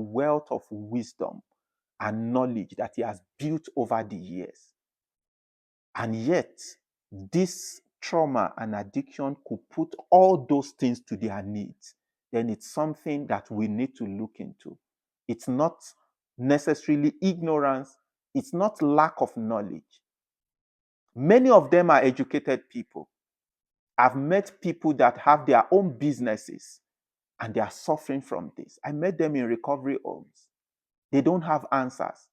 wealth of wisdom and knowledge that he has built over the years. And yet, this trauma and addiction could put all those things to their needs. Then it's something that we need to look into. It's not necessarily ignorance, it's not lack of knowledge. Many of them are educated people. I've met people that have their own businesses and they are suffering from this. I met them in recovery homes. They don't have answers.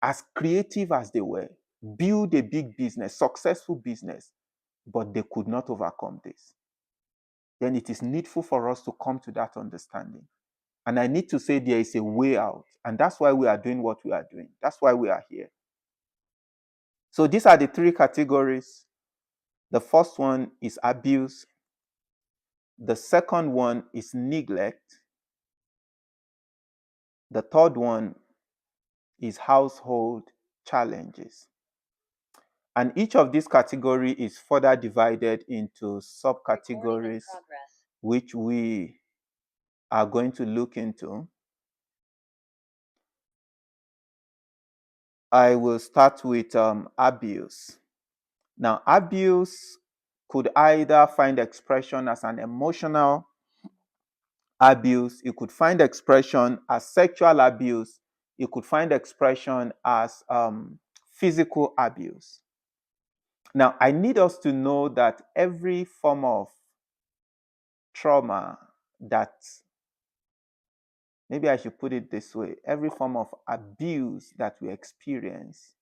As creative as they were, build a big business, successful business, but they could not overcome this. Then it is needful for us to come to that understanding. And I need to say there is a way out. And that's why we are doing what we are doing. That's why we are here. So these are the three categories. The first one is abuse. The second one is neglect. The third one is household challenges. And each of these categories is further divided into subcategories, which we are going to look into. I will start with abuse. Now, abuse could either find expression as an emotional abuse, it could find expression as sexual abuse, it could find expression as physical abuse. Now, I need us to know that every form of trauma that, maybe I should put it this way, every form of abuse that we experience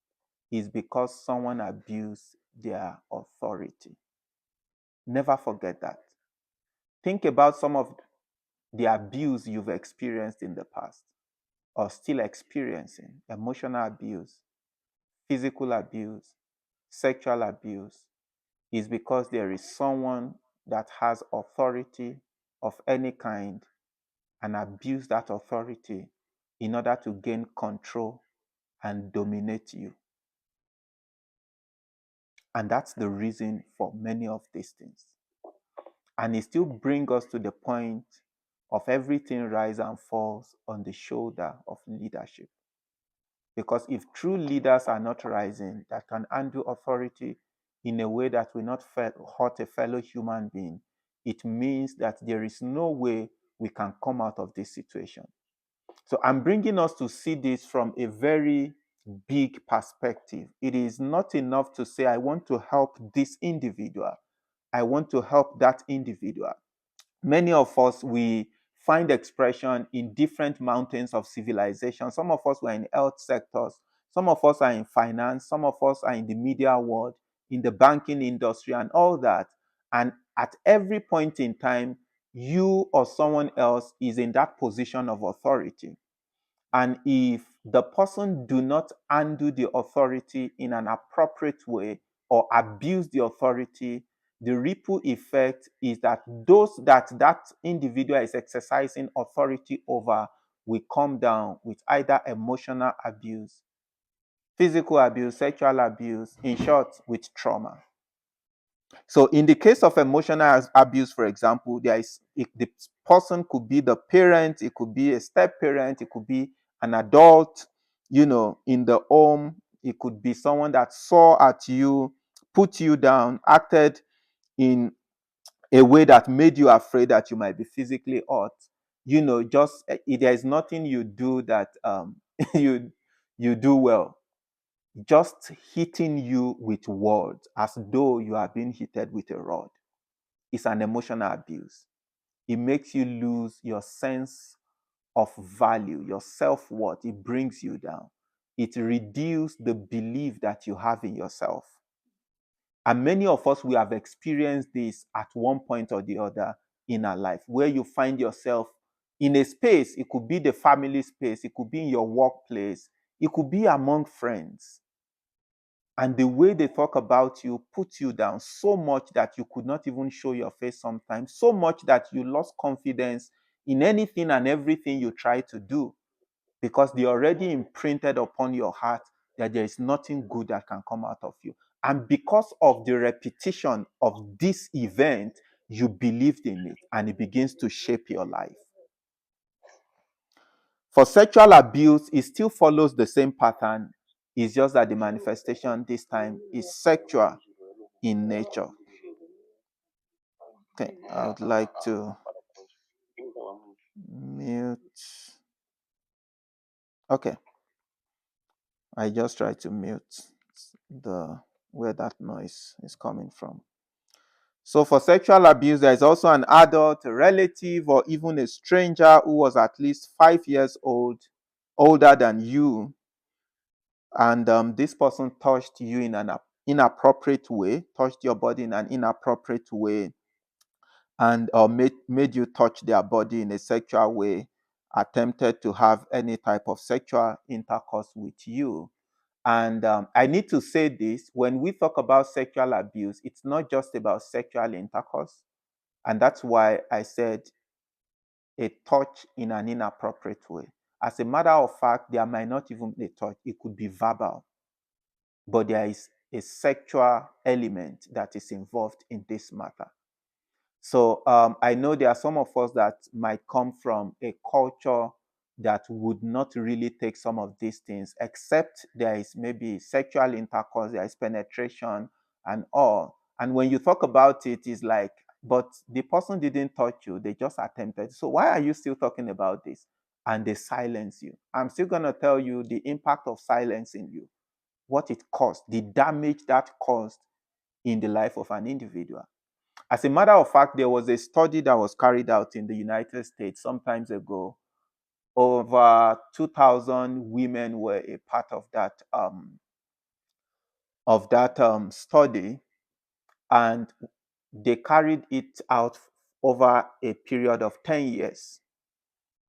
is because someone abused their authority. Never forget that. Think about some of the abuse you've experienced in the past or still experiencing: emotional abuse, physical abuse, sexual abuse. Is because there is someone that has authority of any kind and abuse that authority in order to gain control and dominate you. And that's the reason for many of these things. And it still brings us to the point of everything rise and falls on the shoulder of leadership. Because if true leaders are not rising that can undo authority in a way that will not hurt a fellow human being, it means that there is no way we can come out of this situation. So I'm bringing us to see this from a very big perspective. It is not enough to say, I want to help this individual, I want to help that individual. Many of us, we find expression in different mountains of civilization. Some of us were in health sectors, some of us are in finance, some of us are in the media world, in the banking industry, and all that. And at every point in time, you or someone else is in that position of authority. And if the person do not undo the authority in an appropriate way or abuse the authority, the ripple effect is that those that individual is exercising authority over will come down with either emotional abuse, physical abuse, sexual abuse, in short, with trauma. So in the case of emotional abuse, for example, the person could be the parent, it could be a step parent, it could be an adult, in the home. It could be someone that saw at you, put you down, acted in a way that made you afraid that you might be physically hurt. Just there is nothing you do that you do well. Just hitting you with words as though you are being hit with a rod is an emotional abuse. It makes you lose your sense of value, your self-worth. It brings you down. It reduces the belief that you have in yourself. And many of us, we have experienced this at one point or the other in our life, where you find yourself in a space. It could be the family space, it could be in your workplace, it could be among friends. And the way they talk about you puts you down so much that you could not even show your face sometimes, so much that you lost confidence in anything and everything you try to do, because they already imprinted upon your heart that there is nothing good that can come out of you. And because of the repetition of this event, you believed in it and it begins to shape your life. For sexual abuse, it still follows the same pattern. It's just that the manifestation this time is sexual in nature. Okay, I would like to mute. Okay, I just tried to mute the where that noise is coming from. So for sexual abuse, there is also an adult, a relative, or even a stranger who was at least 5 years older than you, and this person touched you in an inappropriate way, touched your body in an inappropriate way, and made you touch their body in a sexual way, attempted to have any type of sexual intercourse with you. And I need to say this: when we talk about sexual abuse, it's not just about sexual intercourse. And that's why I said a touch in an inappropriate way. As a matter of fact, there might not even be a touch, it could be verbal, but there is a sexual element that is involved in this matter. So I know there are some of us that might come from a culture that would not really take some of these things, except there is maybe sexual intercourse, there is penetration and all. And when you talk about it, it's like, but the person didn't touch you, they just attempted. So why are you still talking about this? And they silence you. I'm still going to tell you the impact of silencing you, what it caused, the damage that caused in the life of an individual. As a matter of fact, there was a study that was carried out in the United States some times ago. Over 2,000 women were a part of that study, and they carried it out over a period of 10 years.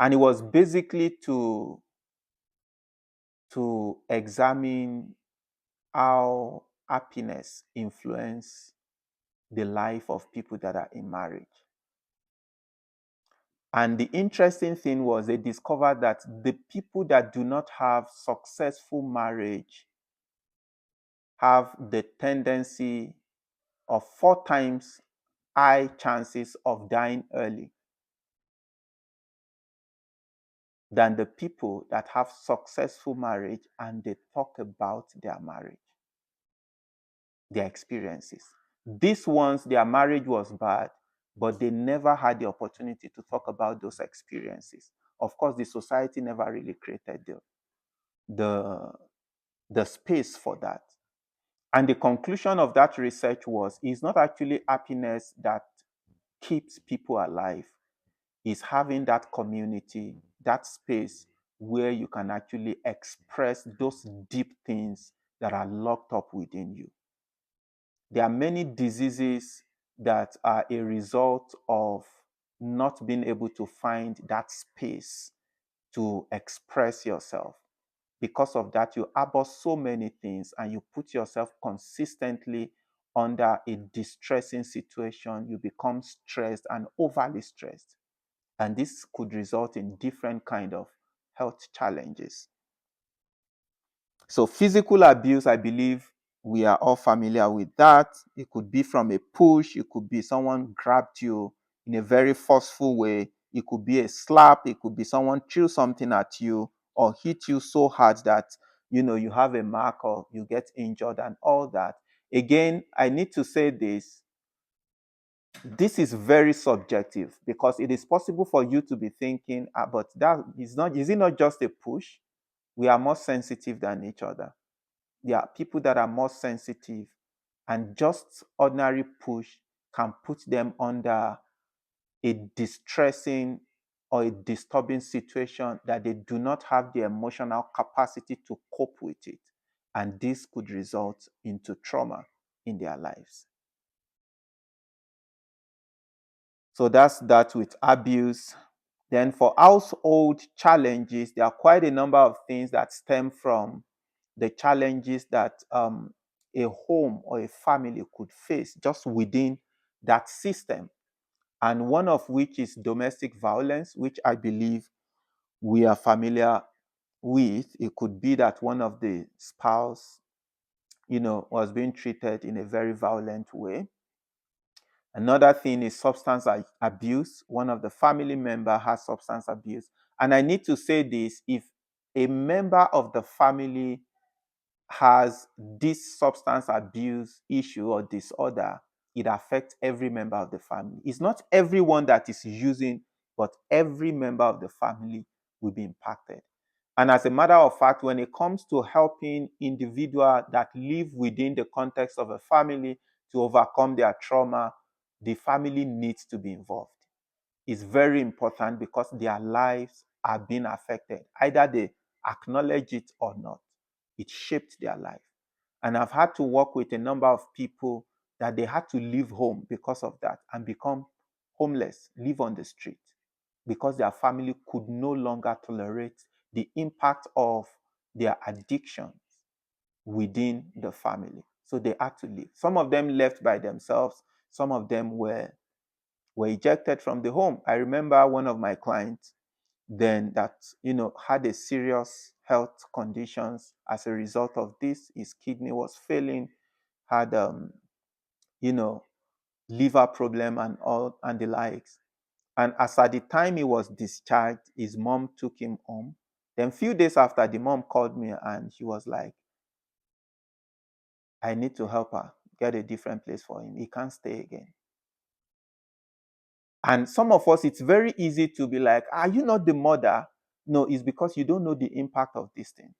And it was basically to examine how happiness influence the life of people that are in marriage. And the interesting thing was they discovered that the people that do not have successful marriage have the tendency of 4 times high chances of dying early than the people that have successful marriage and they talk about their marriage, their experiences. These ones, their marriage was bad, but they never had the opportunity to talk about those experiences. Of course, the society never really created the, the space for that. And the conclusion of that research was it's not actually happiness that keeps people alive, it's having that community, that space where you can actually express those deep things that are locked up within you. There are many diseases that are a result of not being able to find that space to express yourself. Because of that, you harbor so many things and you put yourself consistently under a distressing situation. You become stressed and overly stressed. And this could result in different kind of health challenges. So physical abuse, I believe we are all familiar with that. It could be from a push, it could be someone grabbed you in a very forceful way, it could be a slap, it could be someone threw something at you or hit you so hard that you have a mark or you get injured and all that. Again, I need to say this is very subjective because it is possible for you to be thinking, but that is it not just a push? We are more sensitive than each other. There are people that are more sensitive, and just ordinary push can put them under a distressing or a disturbing situation that they do not have the emotional capacity to cope with it. And this could result into trauma in their lives. So that's that with abuse. Then for household challenges, there are quite a number of things that stem from the challenges that a home or a family could face just within that system. And one of which is domestic violence, which I believe we are familiar with. It could be that one of the spouse, was being treated in a very violent way. Another thing is substance abuse. One of the family member has substance abuse. And I need to say this: if a member of the family has this substance abuse issue or disorder, it affects every member of the family. It's not everyone that is using, but every member of the family will be impacted. And as a matter of fact, when it comes to helping individuals that live within the context of a family to overcome their trauma, the family needs to be involved. Is very important because their lives are being affected. Either they acknowledge it or not. It shaped their life. And I've had to work with a number of people that they had to leave home because of that and become homeless, live on the street because their family could no longer tolerate the impact of their addictions within the family. So they had to leave. Some of them left by themselves. Some of them were ejected from the home. I remember one of my clients then that had a serious health conditions as a result of this. His kidney was failing, had you know liver problem and all and the likes. And as at the time he was discharged, his mom took him home. Then few days after, the mom called me and she was like, I need to help her get a different place for him. He can't stay again. And some of us, it's very easy to be like, are you not the mother? No, it's because you don't know the impact of these things.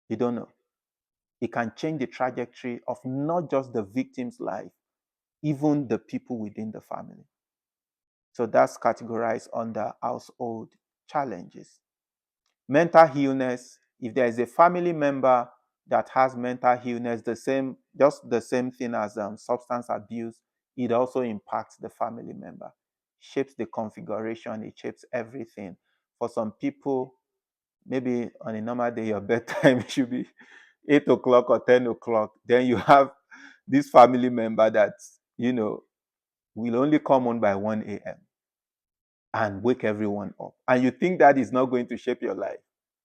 You don't know. It can change the trajectory of not just the victim's life, even the people within the family. So that's categorized under household challenges. Mental illness, if there is a family member that has mental illness, just the same thing as substance abuse, it also impacts the family member, shapes the configuration, it shapes everything. For some people, maybe on a normal day, your bedtime should be 8 o'clock or 10 o'clock. Then you have this family member that, will only come on by 1 a.m. and wake everyone up. And you think that is not going to shape your life.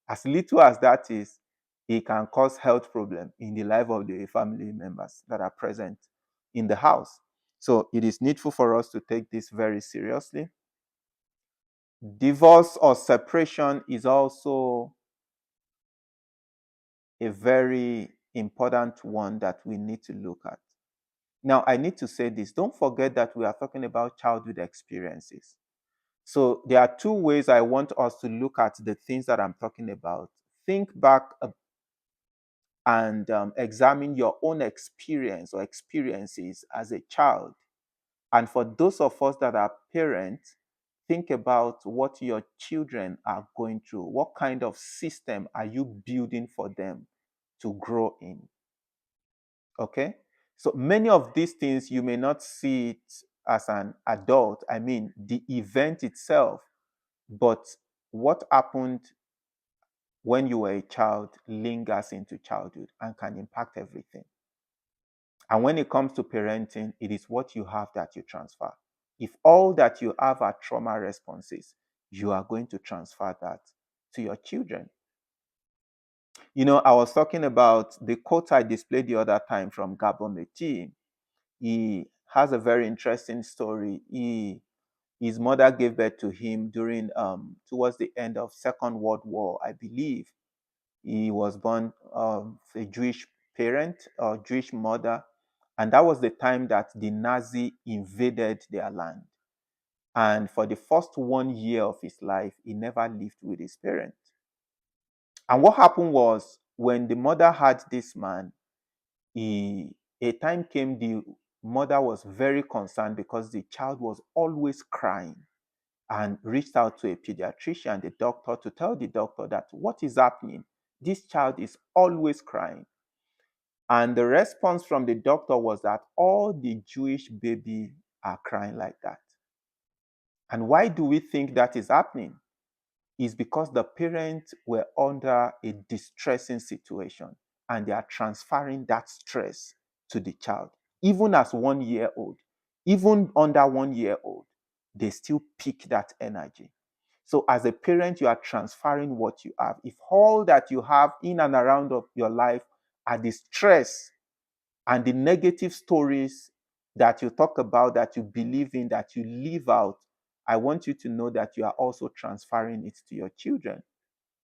As little as that is, it can cause health problem in the life of the family members that are present in the house. So it is needful for us to take this very seriously. Divorce or separation is also a very important one that we need to look at. Now, I need to say this. Don't forget that we are talking about childhood experiences. So there are two ways I want us to look at the things that I'm talking about. Think back and examine your own experience or experiences as a child. And for those of us that are parents, think about what your children are going through. What kind of system are you building for them to grow in? Okay? So many of these things you may not see it as an adult. I mean, the event itself, but what happened when you were a child lingers into childhood and can impact everything. And when it comes to parenting, it is what you have that you transfer. If all that you have are trauma responses, you are going to transfer that to your children. I was talking about the quote I displayed the other time from Gabor Meti. He has a very interesting story. His mother gave birth to him during towards the end of Second World War, I believe. He was born a Jewish parent or Jewish mother, and that was the time that the Nazi invaded their land. And for the first 1 year of his life, he never lived with his parents. And what happened was when the mother had this man, a time came the mother was very concerned because the child was always crying and reached out to a pediatrician, the doctor, to tell the doctor that what is happening? This child is always crying. And the response from the doctor was that all the Jewish babies are crying like that. And why do we think that is happening? Is because the parents were under a distressing situation and they are transferring that stress to the child. Even as 1 year old, even under 1 year old, they still pick that energy. So as a parent, you are transferring what you have. If all that you have in and around of your life are the stress and the negative stories that you talk about, that you believe in, that you live out, I want you to know that you are also transferring it to your children.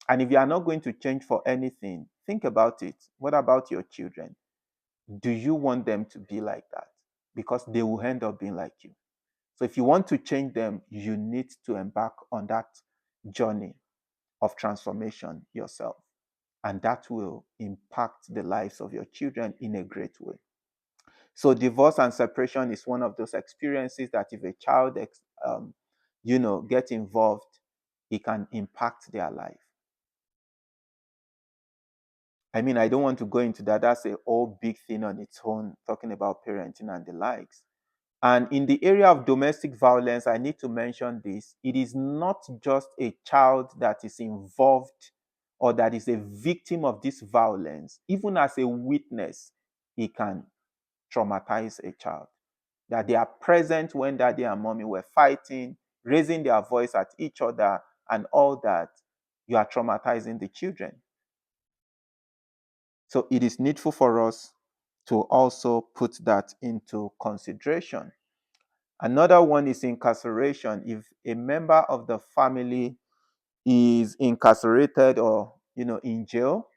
And if you are not going to change for anything, think about it. What about your children? Do you want them to be like that? Because they will end up being like you. So if you want to change them, you need to embark on that journey of transformation yourself. And that will impact the lives of your children in a great way. So divorce and separation is one of those experiences that if a child, get involved, it can impact their life. I mean, I don't want to go into that. That's a whole big thing on its own, talking about parenting and the likes. And in the area of domestic violence, I need to mention this. It is not just a child that is involved or that is a victim of this violence. Even as a witness, it can traumatize a child. That they are present when daddy and mommy were fighting, raising their voice at each other, and all that. You are traumatizing the children. So it is needful for us to also put that into consideration. Another one is incarceration. If a member of the family is incarcerated or in jail,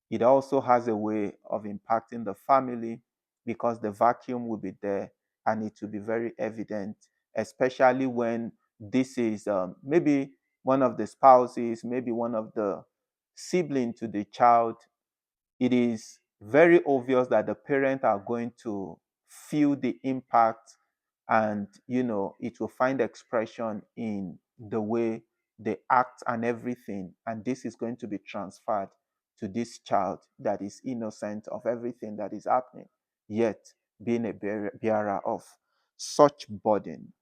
it also has a way of impacting the family because the vacuum will be there and it will be very evident, especially when this is maybe one of the spouses, maybe one of the sibling to the child. It is very obvious that the parents are going to feel the impact, and it will find expression in the way they act and everything, and this is going to be transferred to this child that is innocent of everything that is happening, yet being a bearer of such burden.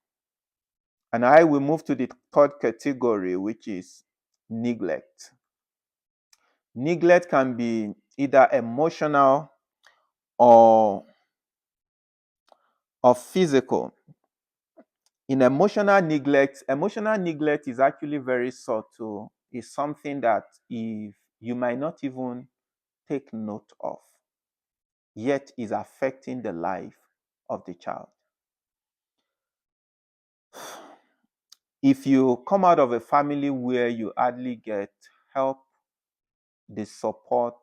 And I will move to the third category, which is neglect. Neglect can be either emotional or physical. In emotional neglect is actually very subtle. It's something that if you might not even take note of, yet is affecting the life of the child. If you come out of a family where you hardly get help, the support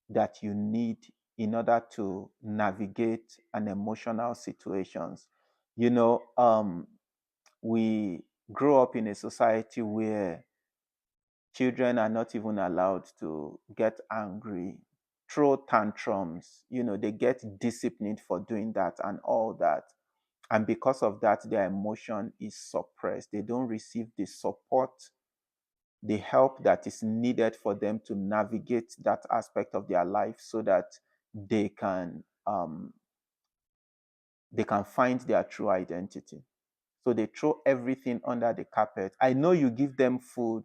that you need in order to navigate an emotional situations, you know, we grow up in a society where children are not even allowed to get angry, throw tantrums, they get disciplined for doing that and all that. And because of that, their emotion is suppressed. They don't receive the support, the help that is needed for them to navigate that aspect of their life so that they can find their true identity. So they throw everything under the carpet. I know you give them food,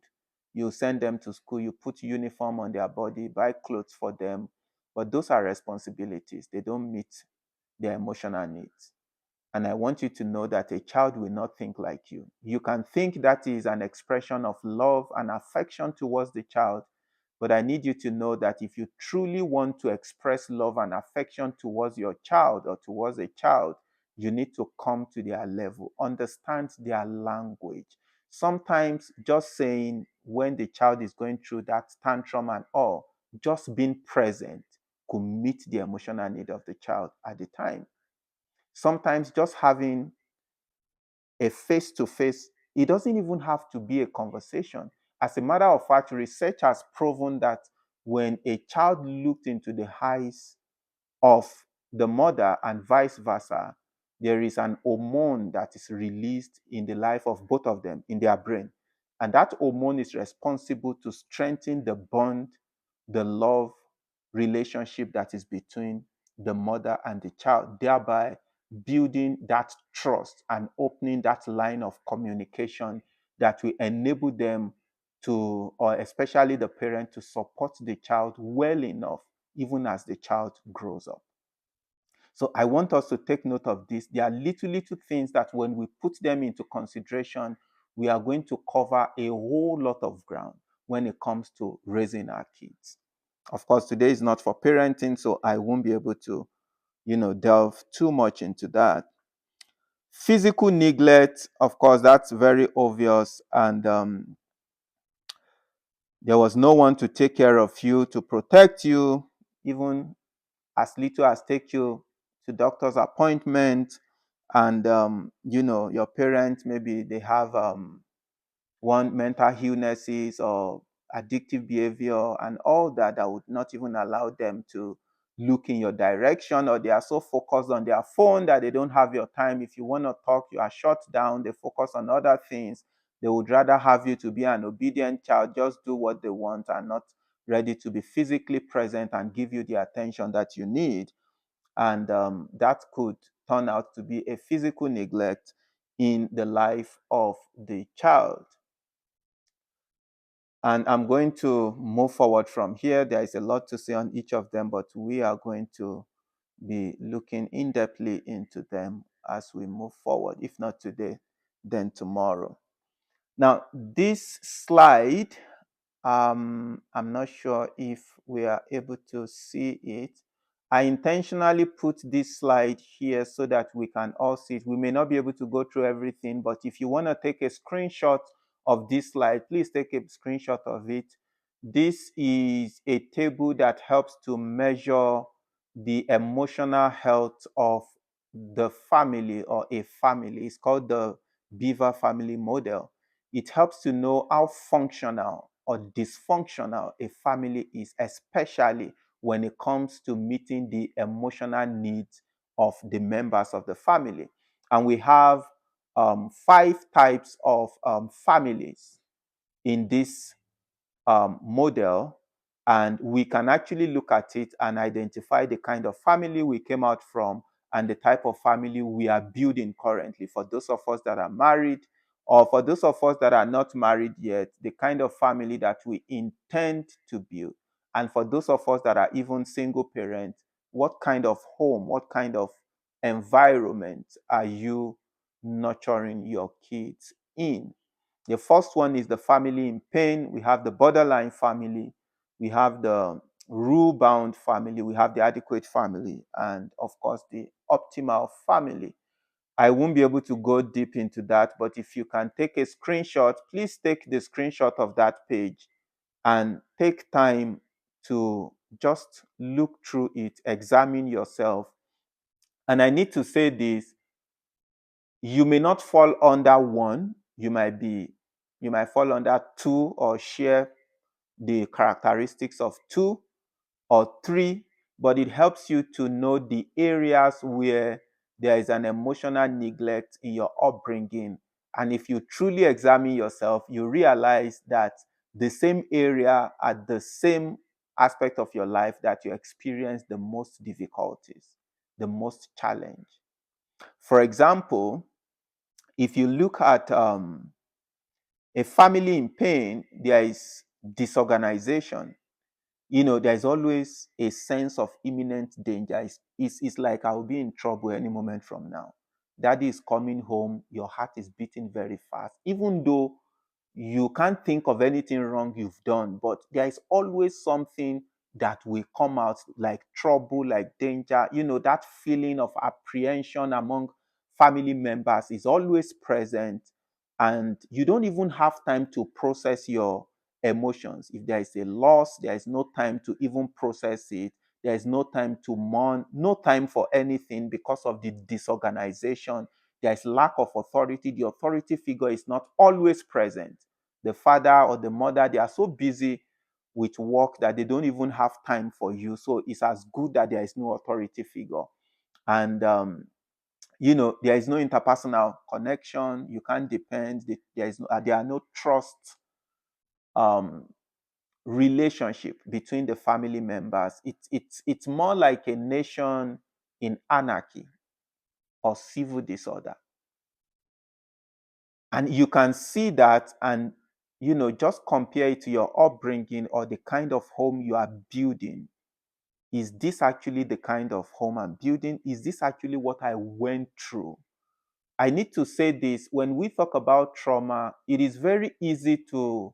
you send them to school, you put uniform on their body, buy clothes for them, but those are responsibilities. They don't meet their emotional needs. And I want you to know that a child will not think like you. You can think that is an expression of love and affection towards the child, but I need you to know that if you truly want to express love and affection towards your child or towards a child, you need to come to their level, understand their language. Sometimes just saying when the child is going through that tantrum and all, just being present could meet the emotional need of the child at the time. Sometimes just having a face to face, it doesn't even have to be a conversation. As a matter of fact, research has proven that when a child looked into the eyes of the mother and vice versa, there is an hormone that is released in the life of both of them in their brain. And that hormone is responsible to strengthen the bond, the love relationship that is between the mother and the child, thereby building that trust and opening that line of communication that will enable them to, or especially the parent, to support the child well enough, even as the child grows up. So I want us to take note of this. There are little things that when we put them into consideration, we are going to cover a whole lot of ground when it comes to raising our kids. Of course, today is not for parenting, so I won't be able to, delve too much into that. Physical neglect, of course, that's very obvious. And there was no one to take care of you, to protect you, even as little as take you to doctor's appointment. And, your parents, maybe they have one mental illnesses or addictive behavior and all that, that would not even allow them to look in your direction, or they are so focused on their phone that they don't have your time. If you want to talk, you are shut down. They focus on other things. They would rather have you to be an obedient child, just do what they want, and not ready to be physically present and give you the attention that you need. And that could turn out to be a physical neglect in the life of the child. And I'm going to move forward from here. There is a lot to say on each of them, but we are going to be looking in depthly into them as we move forward. If not today, then tomorrow. Now, this slide, I'm not sure if we are able to see it. I intentionally put this slide here so that we can all see it. We may not be able to go through everything, but if you want to take a screenshot of this slide, please take a screenshot of it. This is a table that helps to measure the emotional health of the family or a family. It's called the Beaver family model. It helps to know how functional or dysfunctional a family is, especially when it comes to meeting the emotional needs of the members of the family. And we have five types of families in this model, and we can actually look at it and identify the kind of family we came out from and the type of family we are building currently. For those of us that are married, or for those of us that are not married yet, the kind of family that we intend to build. And for those of us that are even single parents, what kind of home, what kind of environment are you nurturing your kids in? The first one is the family in pain. We have the borderline family. We have the rule bound family. We have the adequate family. And of course, the optimal family. I won't be able to go deep into that, but if you can take a screenshot, please take the screenshot of that page and take time to just look through it, examine yourself. And I need to say this, you may not fall under one, you might fall under two or share the characteristics of two or three, but it helps you to know the areas where there is an emotional neglect in your upbringing. And if you truly examine yourself, you realize that the same area at the same aspect of your life that you experience the most difficulties, the most challenge. For example, if you look at a family in pain, there is disorganization. There's always a sense of imminent danger. It's like I'll be in trouble any moment from now. Daddy is coming home, your heart is beating very fast, even though you can't think of anything wrong you've done, but there is always something that will come out like trouble, like danger. That feeling of apprehension among family members is always present, and you don't even have time to process your emotions. If there is a loss, there is no time to even process it. There is no time to mourn, no time for anything because of the disorganization. There is lack of authority. The authority figure is not always present. The father or the mother, they are so busy with work that they don't even have time for you. So it's as good that there is no authority figure. And there is no interpersonal connection. You can't depend. There are no trust um, relationship between the family members. It's more like a nation in anarchy or civil disorder. And you can see that, and just compare it to your upbringing or the kind of home you are building. Is this actually the kind of home I'm building? Is this actually what I went through? I need to say this, when we talk about trauma, it is very easy to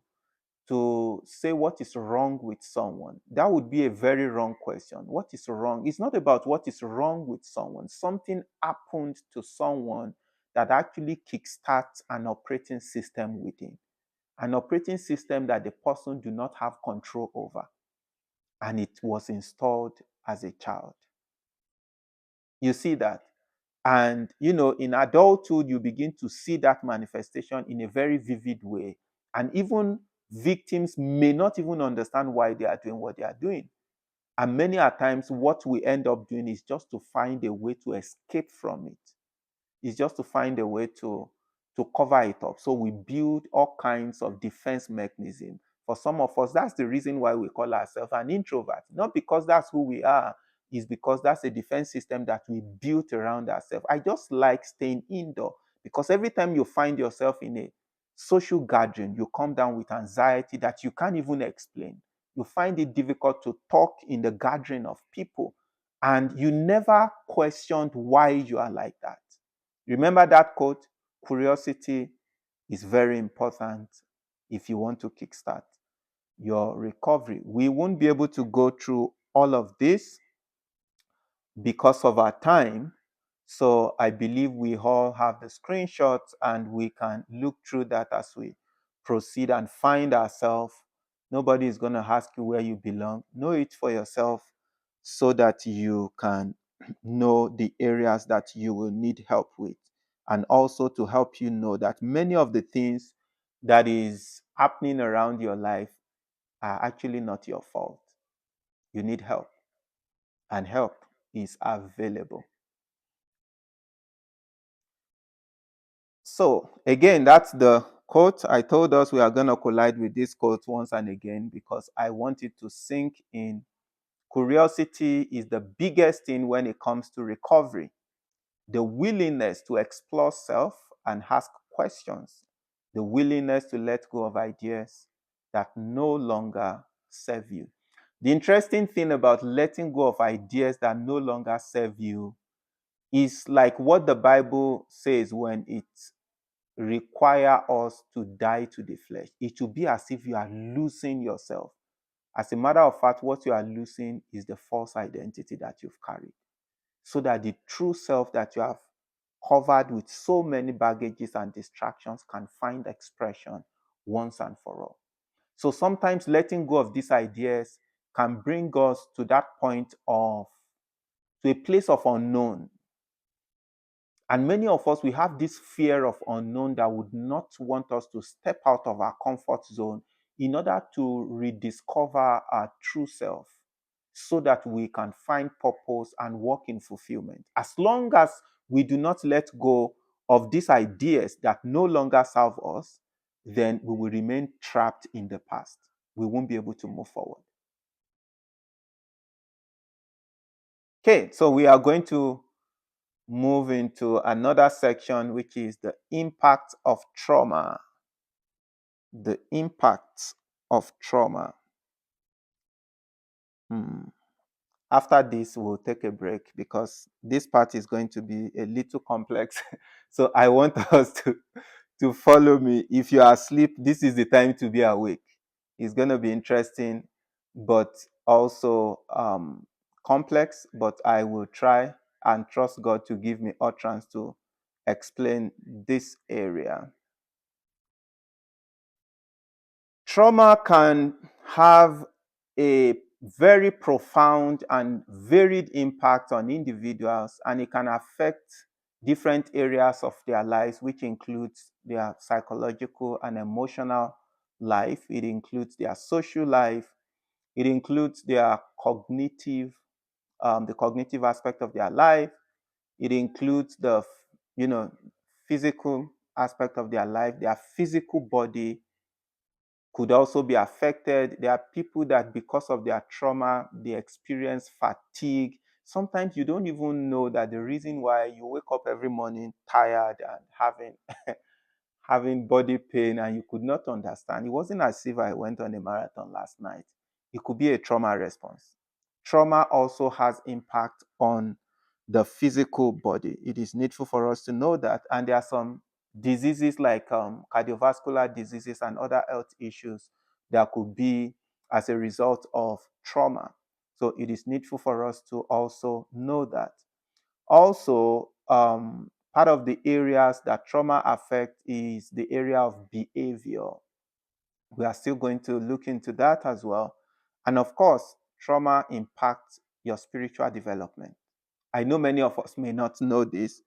say what is wrong with someone. That would be a very wrong question. What is wrong? It's not about what is wrong with someone. Something happened to someone that actually kickstarts an operating system within, an operating system that the person do not have control over, and it was installed as a child. You see that? And in adulthood, you begin to see that manifestation in a very vivid way. And even victims may not even understand why they are doing what they are doing. And many a times, what we end up doing is just to find a way to escape from it. It's just to find a way to cover it up. So we build all kinds of defense mechanism. For some of us, that's the reason why we call ourselves an introvert. Not because that's who we are, it's because that's a defense system that we built around ourselves. I just like staying indoor because every time you find yourself in a social gathering, you come down with anxiety that you can't even explain. You find it difficult to talk in the gathering of people, and you never questioned why you are like that. Remember that quote: curiosity is very important if you want to kickstart your recovery. We won't be able to go through all of this because of our time. So I believe we all have the screenshots and we can look through that as we proceed and find ourselves. Nobody is going to ask you where you belong. Know it for yourself so that you can know the areas that you will need help with. And also to help you know that many of the things that is happening around your life are actually not your fault. You need help, and help is available. So again, that's the quote. I told us we are going to collide with this quote once and again because I want it to sink in. Curiosity is the biggest thing when it comes to recovery. The willingness to explore self and ask questions. The willingness to let go of ideas that no longer serve you. The interesting thing about letting go of ideas that no longer serve you is like what the Bible says when it require us to die to the flesh. It will be as if you are losing yourself. As a matter of fact, what you are losing is the false identity that you've carried. So that the true self that you have covered with so many baggages and distractions can find expression once and for all. So sometimes letting go of these ideas can bring us to that point of, to a place of unknown. And many of us, we have this fear of unknown that would not want us to step out of our comfort zone in order to rediscover our true self so that we can find purpose and walk in fulfillment. As long as we do not let go of these ideas that no longer serve us, then we will remain trapped in the past. We won't be able to move forward. Okay, so we are going to move into another section, which is the impact of trauma. The impact of trauma. After this, we'll take a break because this part is going to be a little complex. So I want us to follow me. If you are asleep, this is the time to be awake. It's going to be interesting, but also complex. But I will try and trust God to give me utterance to explain this area. Trauma can have a very profound and varied impact on individuals, and it can affect different areas of their lives, which includes their psychological and emotional life. It includes their social life. It includes their cognitive, the cognitive aspect of their life. It includes the, physical aspect of their life, their physical body could also be affected. There are people that because of their trauma, they experience fatigue. Sometimes you don't even know that the reason why you wake up every morning tired and having body pain and you could not understand. It wasn't as if I went on a marathon last night. It could be a trauma response. Trauma also has impact on the physical body. It is needful for us to know that. And there are some diseases like cardiovascular diseases and other health issues that could be as a result of trauma. So it is needful for us to also know that. Also, Part of the areas that trauma affect is the area of behavior. We are still going to look into that as well. And of course, trauma impacts your spiritual development. I know many of us may not know this,